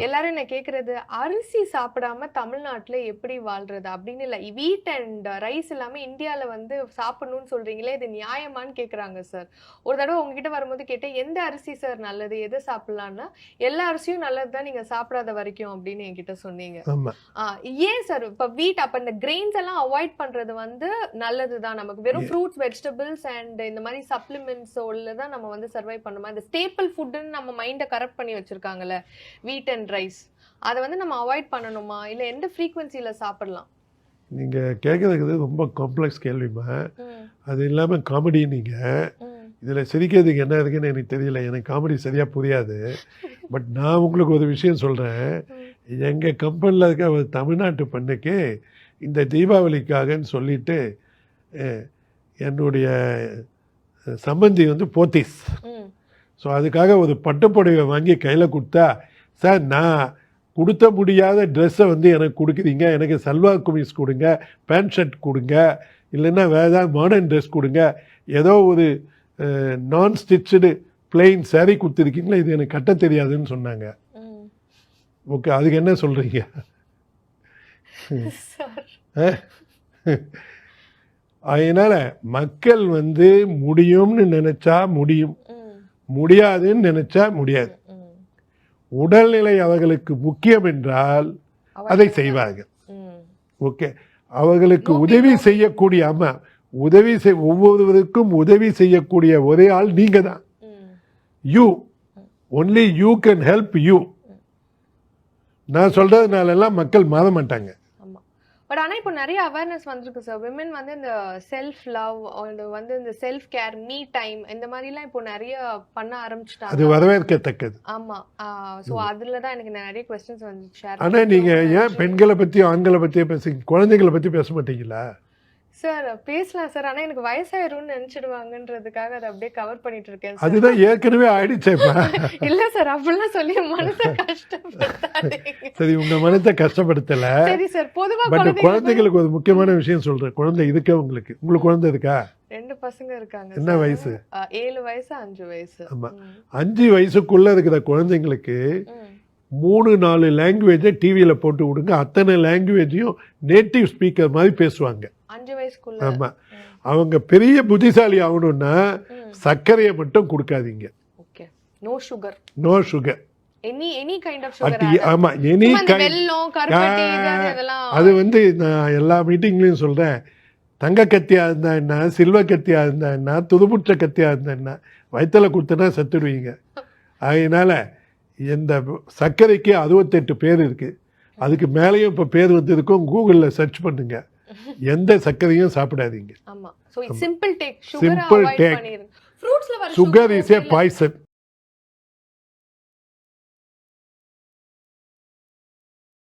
எல்லாரும் என்ன கேக்குறது, அரிசி சாப்பிடாம தமிழ்நாட்டுல எப்படி வாழ்றது அப்படின்னு இல்ல. வீட் அண்ட் ரைஸ் இல்லாம இந்தியால வந்து சாப்பிடணும்னு சொல்றீங்களே, இது நியாயமான்னு கேக்குறாங்க சார். ஒரு தடவை உங்ககிட்ட வரும்போது கேட்டேன், எந்த அரிசி சார் நல்லது, எதை சாப்பிடலாம்னா, எல்லா அரிசியும் நல்லதுதான் நீங்க சாப்பிடாத வரைக்கும் அப்படின்னு என்கிட்ட சொன்னீங்க. ஏன் சார் இப்ப வீட் அப்ப இந்த கிரெயின்ஸ் எல்லாம் அவாய்ட் பண்றது வந்து நல்லதுதான், நமக்கு வெறும் ஃப்ரூட்ஸ், வெஜிடபிள்ஸ் அண்ட் இந்த மாதிரி சப்ளிமெண்ட்ஸ் தான் நம்ம வந்து சர்வை பண்ணுமா? இந்த ஸ்டேபிள் ஃபுட்னு நம்ம மைண்டை கரெக்ட் பண்ணி வச்சிருக்காங்கல்ல, வீட் அண்ட் ரைஸ், அதை வந்து நம்ம அவாய்ட் பண்ணணுமா, இல்லை எந்த ஃப்ரீக்வன்சியில் சாப்பிடலாம்? நீங்கள் கேட்குறது ரொம்ப காம்ப்ளெக்ஸ் கேள்விமா. அது இல்லாமல் காமெடி, நீங்கள் இதில் சிரிக்கிறதுக்கு என்ன இருக்குன்னு எனக்கு தெரியல, எனக்கு காமெடி சரியாக புரியாது. பட் நான் உங்களுக்கு ஒரு விஷயம் சொல்கிறேன். எங்கள் கம்பெனியில் இருக்க ஒரு தமிழ்நாட்டு பெண்ணுக்கு இந்த தீபாவளிக்காகன்னு சொல்லிட்டு என்னுடைய சம்பந்தி வந்து போத்தீஸ். ஸோ அதுக்காக ஒரு பட்டுப்புடவை வாங்கி கையில் கொடுத்தா, சார் நான் கொடுத்த முடியாத ட்ரெஸ்ஸை வந்து எனக்கு கொடுக்குறீங்க, எனக்கு சல்வார் கமீஸ் கொடுங்க, பேண்ட் ஷர்ட் கொடுங்க, இல்லைன்னா வேறு ஏதாவது மாடர்ன் ட்ரெஸ் கொடுங்க, ஏதோ ஒரு நான் ஸ்டிச்சுடு பிளெயின் சாரீ கொடுத்துருக்கீங்களா, இது எனக்கு கட்ட தெரியாதுன்னு சொன்னாங்க. ஓகே, அதுக்கு என்ன சொல்கிறீங்க? அதனால் மக்கள் வந்து முடியும்னு நினச்சா முடியும், முடியாதுன்னு நினைச்சா முடியாது. உடல்நிலை அவர்களுக்கு முக்கியம் என்றால் அதை செய்வார்கள். ஓகே, அவர்களுக்கு உதவி செய்யக்கூடிய ஒவ்வொருவருக்கும் உதவி செய்யக்கூடிய ஒரே ஆள் நீங்க தான். You only you can help you. நான் சொல்றதுனால எல்லாம் மக்கள் மாற மாட்டாங்க. பட் ஆனால் இப்போ நிறைய அவேர்னஸ் வந்திருக்கு சார். விமன் வந்து இந்த செல்ஃப் லவ், வந்து இந்த செல்ஃப் கேர், மீ டைம், இந்த மாதிரிலாம் இப்போ நிறைய பண்ண ஆரம்பிச்சிட்டாங்க. அது வரவேற்கத்தக்கது. ஆமாம். ஸோ அதில் தான் எனக்கு நிறைய கொஸ்டின்ஸ் வந்து ஷேர். ஆனால் நீங்கள் ஏன் பெண்களை பற்றியும் ஆண்களை பற்றியும் பேசுங்க, குழந்தைங்களை பற்றி பேச மாட்டீங்களா? சார் பேசலாம் சார், ஆனால் எனக்கு வயசாயிரும்னு நினைச்சிடுவாங்கன்றதுக்காக அதை அப்படியே கவர் பண்ணிட்டு இருக்கேன். அதுதான் ஏற்கனவே ஆயிடுச்சேப்பா. இல்ல சார், அப்படிலாம் சொல்லி மனசை கஷ்டப்படுத்தாதீங்க. சரி, உங்க மனத்தை கஷ்டப்படுத்தல. சரி சார், பொதுவா பட் குழந்தைகளுக்கு ஒரு முக்கியமான விஷயம் சொல்றேன். குழந்தை இருக்கா உங்களுக்கு? உங்களுக்கு குழந்தை இருக்கா? 2 பசங்க இருக்காங்க. என்ன வயசு? 7 வயசு 5 வயசு. ஆமா, 5 வயசுக்குள்ள இருக்கிற குழந்தைங்களுக்கு 3-4 லாங்குவேஜை டிவியில போட்டு விடுங்க. அத்தனை லாங்குவேஜையும் நேட்டிவ் ஸ்பீக்கர் மாதிரி பேசுவாங்க 5 வயசுக்குள்ள. ஆமா, அவங்க பெரிய புத்திசாலி ஆகணும்னா சர்க்கரையை மட்டும் கொடுக்காதீங்க. Okay, no sugar. No sugar. Any kind of sugar. ஆமா, எனி கைண்ட். வெல்லம், கருப்பட்டி, இதெல்லாம் அது வந்து நான் எல்லா மீட்டிங்லயும் சொல்றேன். தங்க கத்தியா இருந்தா என்ன, சில்வ கத்தியா இருந்தா என்ன, துதுபுற்ற கத்தியா இருந்தா என்ன, வயிற்றுல கொடுத்தனா செத்துடுவீங்க. அதனால இந்த சர்க்கரைக்கு 68 பேர் இருக்கு. அதுக்கு மேலேயும் இப்போ பேர் வந்து இருக்கும். கூகுளில் சர்ச் பண்ணுங்க. எந்த சர்க்கரையும் சாப்பிடாதீங்க. ஆமா, so simple take. Sugar is a poison.